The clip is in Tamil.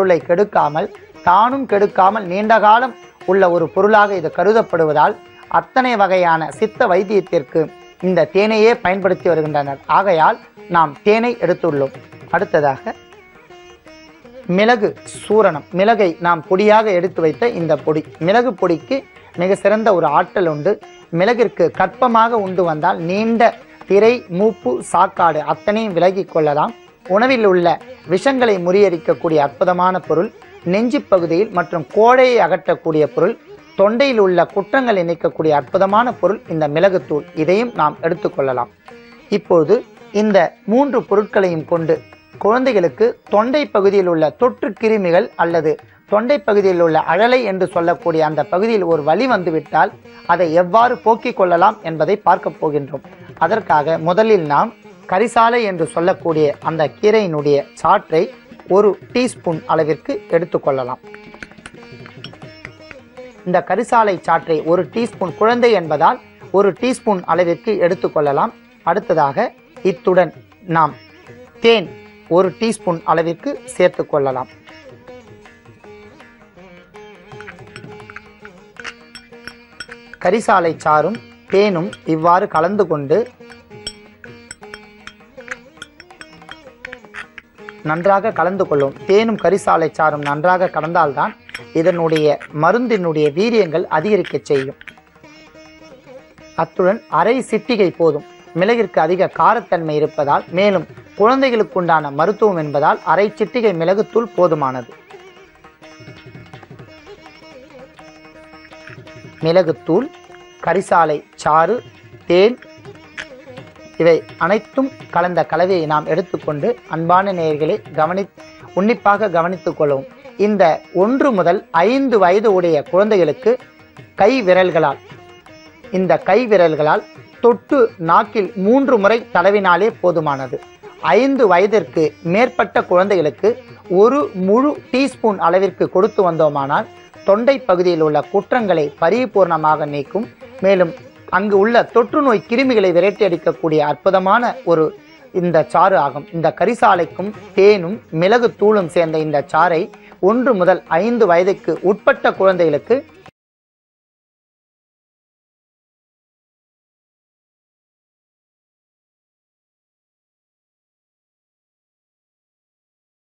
பொருளை கெடுக்காமல் தானும் கெடுக்காமல் நீண்ட காலம் உள்ள ஒரு பொருளாக இது கருதப்படுவதால் அத்தனை வகையான சித்த வைத்தியத்திற்கு இந்த தேனையே பயன்படுத்தி வருகின்றனர். ஆகையால் நாம் தேனை எடுத்துள்ளோம். அடுத்ததாக மிளகு சூரணம். மிளகை நாம் பொடியாக எடுத்து வைத்த இந்த பொடி. மிளகு பொடிக்கு மிக சிறந்த ஒரு ஆற்றல் உண்டு. மிளகிற்கு கற்பமாக உண்டு வந்தால் நீண்ட திரை, மூப்பு, சாக்காடு அத்தனையும் விலகி கொள்ளலாம். உணவில் உள்ள விஷங்களை முறியடிக்கக்கூடிய அற்புதமான பொருள். நெஞ்சு பகுதியில் மற்றும் கோழையை அகற்றக்கூடிய பொருள். தொண்டையில் உள்ள குற்றங்களை நீக்கக்கூடிய அற்புதமான பொருள் இந்த மிளகுத்தூள். இதையும் நாம் எடுத்துக்கொள்ளலாம். இப்போது இந்த 3 பொருட்களையும் கொண்டு குழந்தைகளுக்கு தொண்டை பகுதியில் உள்ள தொற்று கிருமிகள் அல்லது தொண்டை பகுதியில் உள்ள அழலை என்று சொல்லக்கூடிய அந்த பகுதியில் ஒரு வலி வந்துவிட்டால் அதை எவ்வாறு போக்கிக் கொள்ளலாம் என்பதை பார்க்க போகின்றோம். அதற்காக முதலில் நாம் கரிசாலை என்று சொல்லக்கூடிய அந்த கீரையினுடைய சாற்றை 1 டீஸ்பூன் அளவிற்கு எடுத்துக்கொள்ளலாம். இந்த கரிசாலை சாற்றை 1 டீஸ்பூன், குழந்தை என்பதால் 1 டீஸ்பூன் அளவிற்கு எடுத்துக்கொள்ளலாம். அடுத்ததாக இத்துடன் நாம் தேன் 1 டீஸ்பூன் அளவிற்கு சேர்த்து கொள்ளலாம். கரிசாலை சாறும் தேனும் இவ்வாறு கலந்து கொண்டு நன்றாக கலந்து கொள்ளும். தேனும் கரிசாலை சாறும் நன்றாக கலந்தால்தான் இதனுடைய மருந்தினுடைய வீரியங்கள் அதிகரிக்க செய்யும். அத்துடன் அரை சிட்டிகை போதும். மிளகிற்கு அதிக காரத்தன்மை இருப்பதால், மேலும் குழந்தைகளுக்கு உண்டான மருத்துவம் என்பதால் அரை சிட்டிகை மிளகுத்தூள் போதுமானது. மிளகுத்தூள், கரிசாலை சாறு, தேன் இவை அனைத்தும் கலந்த கலவையை நாம் எடுத்துக்கொண்டு அன்பான நேயர்களை உன்னிப்பாக கவனித்துக் கொள்ளவும். இந்த 1 முதல் 5 வயது உடைய குழந்தைகளுக்கு இந்த கை விரல்களால் தொட்டு நாக்கில் 3 முறை தடவினாலே போதுமானது. 5 வயதிற்கு மேற்பட்ட குழந்தைகளுக்கு 1 முழு டீஸ்பூன் அளவிற்கு கொடுத்து வந்தோமானால் தொண்டை பகுதியில் உள்ள குற்றங்களை பரிபூர்ணமாக நீக்கும். மேலும் அங்கு உள்ள தொற்று நோய் கிருமிகளை விரட்டி அடிக்கக்கூடிய அற்புதமான ஒரு இந்த சாறு ஆகும். இந்த கரிசாலைக்கும் தேனும் மிளகு தூளும் சேர்ந்த இந்த சாறை 1 முதல் 5 வயதுக்கு உட்பட்ட குழந்தைகளுக்கு